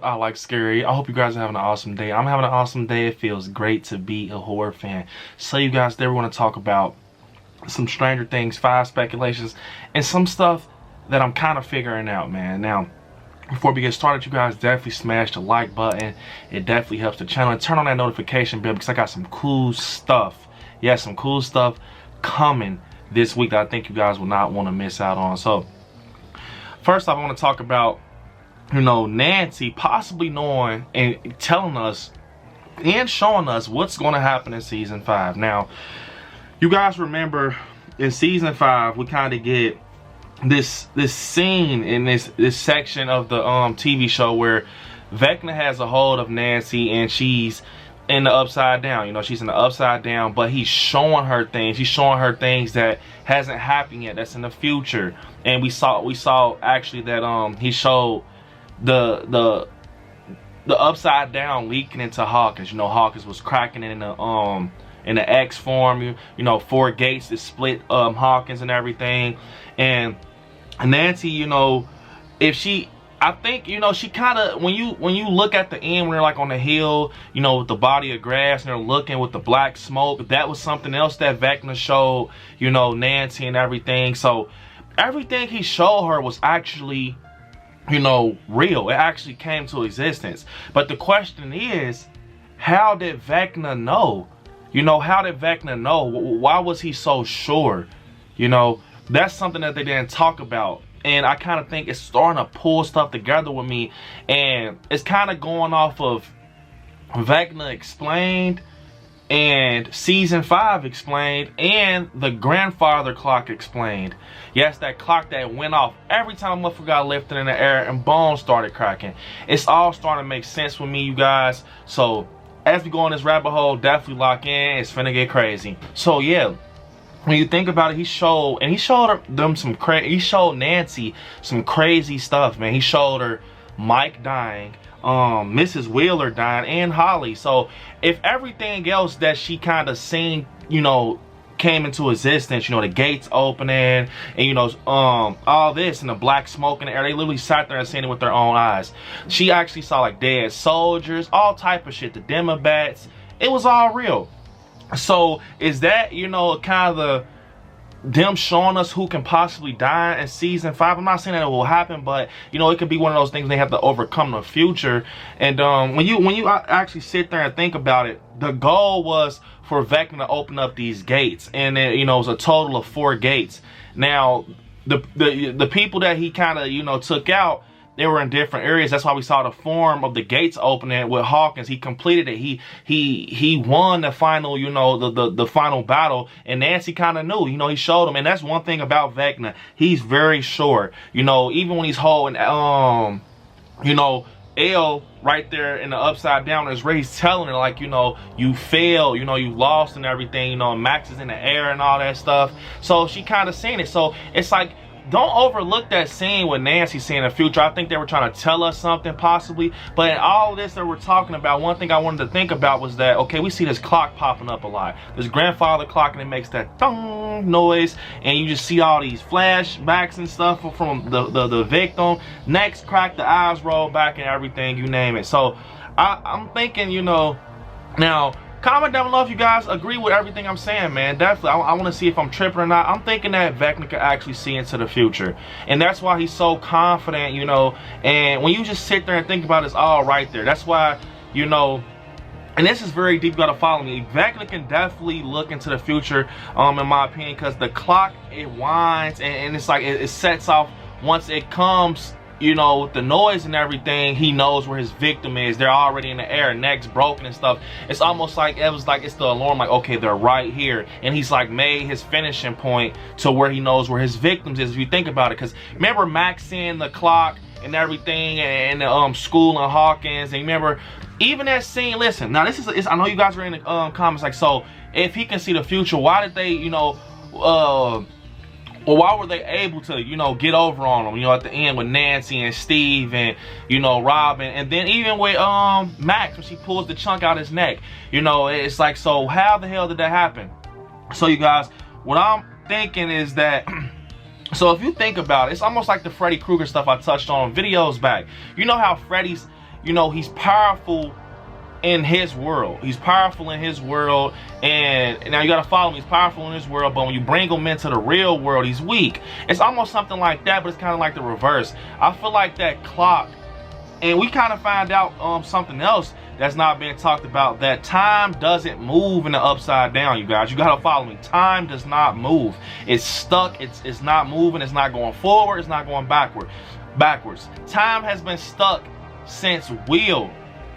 I like scary. I hope you guys are having an awesome day. I'm having an awesome day. It feels great to be a horror fan. So you guys, today we're going to talk about some Stranger Things 5 speculations and some stuff that I'm kind of figuring out, man. Now, before we get started, you guys definitely smash the like button. It definitely helps the channel. And turn on that notification bell because I got some cool stuff. Yeah, some cool stuff coming this week that I think you guys will not want to miss out on. So, first off, I want to talk about, you know, Nancy possibly knowing and telling us and showing us what's going to happen in season 5. Now, you guys remember in season 5 we kind of get this scene in this section of the TV show where Vecna has a hold of Nancy and she's in the upside down. You know, she's in the upside down, but he's showing her things. He's showing her things that hasn't happened yet, that's in the future. And we saw actually that he showed the upside down leaking into Hawkins. You know, Hawkins was cracking it in the X form. You know, 4 gates that split Hawkins and everything. And Nancy, you know, I think, you know, she kind of, when you look at the end, when they're like on the hill, you know, with the body of grass, and they're looking with the black smoke, that was something else that Vecna showed, you know, Nancy and everything. So everything he showed her was actually, you know, real. It actually came to existence. But the question is, how did Vecna know? You know, how did Vecna know? Why was he so sure? You know, that's something that they didn't talk about. And I kind of think it's starting to pull stuff together with me. And it's kind of going off of Vecna explained, and season 5 explained, and the grandfather clock explained. Yes, that clock that went off every time a motherfucker got lifted in the air and bones started cracking. It's all starting to make sense with me, you guys. So as we go on this rabbit hole, definitely lock in. It's finna get crazy. So yeah, when you think about it, he showed Nancy some crazy stuff, man. He showed her Mike dying, Mrs. Wheeler dying, and Holly. So if everything else that she kind of seen, you know, came into existence, you know, the gates opening, and you know, all this, and the black smoke in the air, they literally sat there and seen it with their own eyes. She actually saw like dead soldiers, all type of shit, the Demobats. It was all real. So is that, you know, kind of them showing us who can possibly die in season 5? I'm not saying that it will happen, but you know, it could be one of those things they have to overcome in the future. And when you actually sit there and think about it, the goal was for Vecna to open up these gates, and you know, it was a total of 4 gates. Now the people that he kind of, you know, took out, they were in different areas. That's why we saw the form of the gates opening with Hawkins. He completed it. He won the final, you know, the final battle. And Nancy kind of knew, you know, he showed him. And that's one thing about Vecna. He's very sure. You know, even when he's holding, you know, L right there in the upside down is where he's telling her, like, you know, you failed, you know, you lost and everything. You know, Max is in the air and all that stuff. So she kind of seen it. So it's like, don't overlook that scene with Nancy seeing the future. I think they were trying to tell us something possibly. But in all of this that we're talking about, one thing I wanted to think about was that, okay, we see this clock popping up a lot. This grandfather clock, and it makes that thong noise. And you just see all these flashbacks and stuff from the victim. Next, crack, the eyes roll back and everything, you name it. So I'm thinking, you know, now, comment down below if you guys agree with everything I'm saying, man. Definitely, I want to see if I'm tripping or not. I'm thinking that Vecna could actually see into the future. And that's why he's so confident, you know. And when you just sit there and think about it, it's all right there. That's why, you know, and this is very deep, you gotta follow me. Vecna can definitely look into the future, in my opinion, because the clock, it winds, and it's like, it sets off once it comes, you know, with the noise and everything. He knows where his victim is. They're already in the air, necks broken and stuff. It's almost like, it was like, it's the alarm, like, okay, they're right here. And he's like made his finishing point to where he knows where his victims is, if you think about it. Because remember Max seeing the clock and everything, and the school and Hawkins, and remember even that scene. Listen, now this is, I know you guys are in the comments like, so if he can see the future, why did they, you know, well, why were they able to, you know, get over on him, you know, at the end with Nancy and Steve and, you know, Robin, and then even with Max when she pulls the chunk out his neck, you know, it's like, so how the hell did that happen? So you guys, what I'm thinking is that, so if you think about it, it's almost like the Freddy Krueger stuff I touched on videos back. You know how Freddy's, you know, he's powerful in his world. He's powerful in his world, and now you gotta follow him. He's powerful in his world, but when you bring him into the real world, he's weak. It's almost something like that, but it's kind of like the reverse. I feel like that clock, and we kind of find out something else that's not being talked about, that time doesn't move in the upside down, you guys. You gotta follow me. Time does not move. It's stuck. It's not moving. It's not going forward. It's not going backwards. Time has been stuck since Will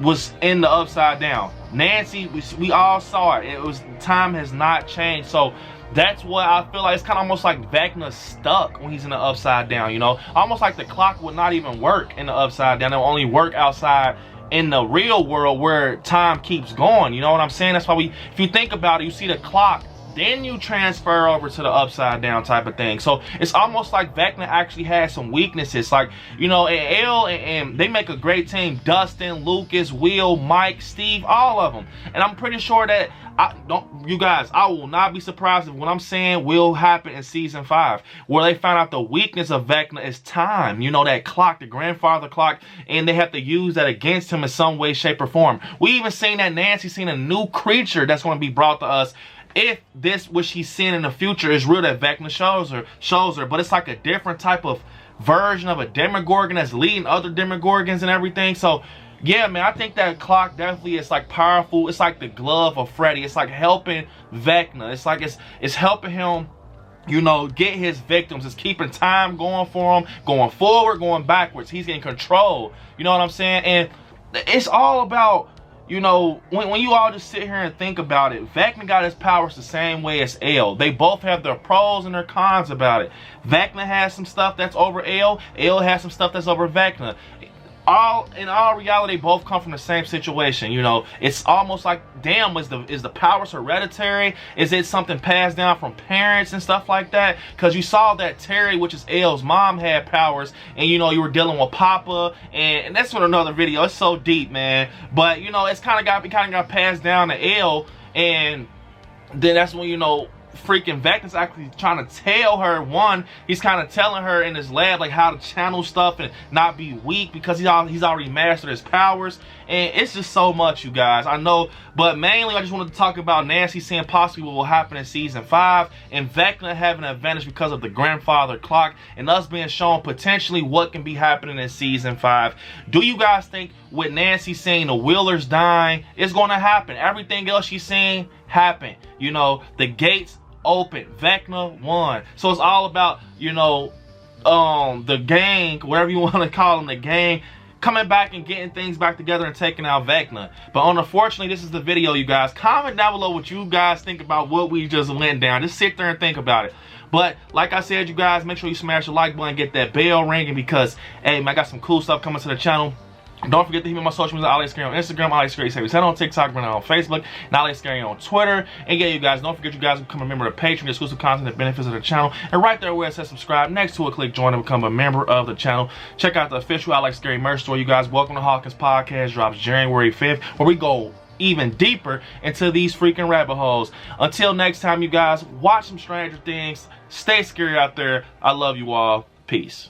was in the upside down. Nancy, we all saw it. It was, time has not changed. So that's what I feel like. It's kind of almost like Vecna'S stuck when he's in the upside down, you know? Almost like the clock would not even work in the upside down. It will only work outside in the real world where time keeps going. You know what I'm saying? That's why if you think about it, you see the clock, then you transfer over to the upside down type of thing. So it's almost like Vecna actually has some weaknesses. Like, you know, Elle and they make a great team. Dustin, Lucas, Will, Mike, Steve, all of them. And I'm pretty sure that, you guys, I will not be surprised if what I'm saying will happen in season 5, where they find out the weakness of Vecna is time. You know, that clock, the grandfather clock, and they have to use that against him in some way, shape, or form. We even seen that Nancy seen a new creature that's going to be brought to us. If this, what she's seeing in the future, is real, that Vecna shows her, but it's like a different type of version of a Demogorgon that's leading other Demogorgons and everything. So yeah, man, I think that clock definitely is like powerful. It's like the glove of Freddy. It's like helping Vecna. It's like it's helping him, you know, get his victims. It's keeping time going for him, going forward, going backwards. He's in control. You know what I'm saying? And it's all about, you know, when you all just sit here and think about it, Vecna got his powers the same way as Elle. They both have their pros and their cons about it. Vecna has some stuff that's over Elle. Elle has some stuff that's over Vecna. In all reality, both come from the same situation. You know, it's almost like, damn, is the powers hereditary? Is it something passed down from parents and stuff like that? Because you saw that Terry, which is Elle's mom, had powers, and you know, you were dealing with Papa, and that's for another video. It's so deep, man. But you know, it kind of got passed down to Elle, and then that's when, you know, freaking Vecna'S actually trying to tell her, he's kind of telling her in his lab like how to channel stuff and not be weak, because he's already mastered his powers. And it's just so much, you guys, I know. But mainly I just wanted to talk about Nancy seeing possibly what will happen in season 5, and Vecna having an advantage because of the grandfather clock, and us being shown potentially what can be happening in season 5. Do you guys think with Nancy saying the Wheelers dying is going to happen? Everything else she's saying happened. You know, the gates open. Vecna won. So it's all about, you know, the gang, whatever you want to call them, the gang, coming back and getting things back together and taking out Vecna. But unfortunately, this is the video, you guys. Comment down below what you guys think about what we just went down. Just sit there and think about it. But like I said, you guys, make sure you smash the like button, get that bell ringing, because hey, man, I got some cool stuff coming to the channel. Don't forget to hit me on my social media, AliScary on Instagram, AliScary77 on TikTok, right now on Facebook, and AliScary on Twitter. And yeah, you guys, don't forget, you guys, become a member of the Patreon, exclusive content that benefits of the channel. And right there where it says subscribe, next to it, click join and become a member of the channel. Check out the official AliScary merch store, you guys. Welcome to Hawkins Podcast, drops January 5th, where we go even deeper into these freaking rabbit holes. Until next time, you guys, watch some Stranger Things. Stay scary out there. I love you all. Peace.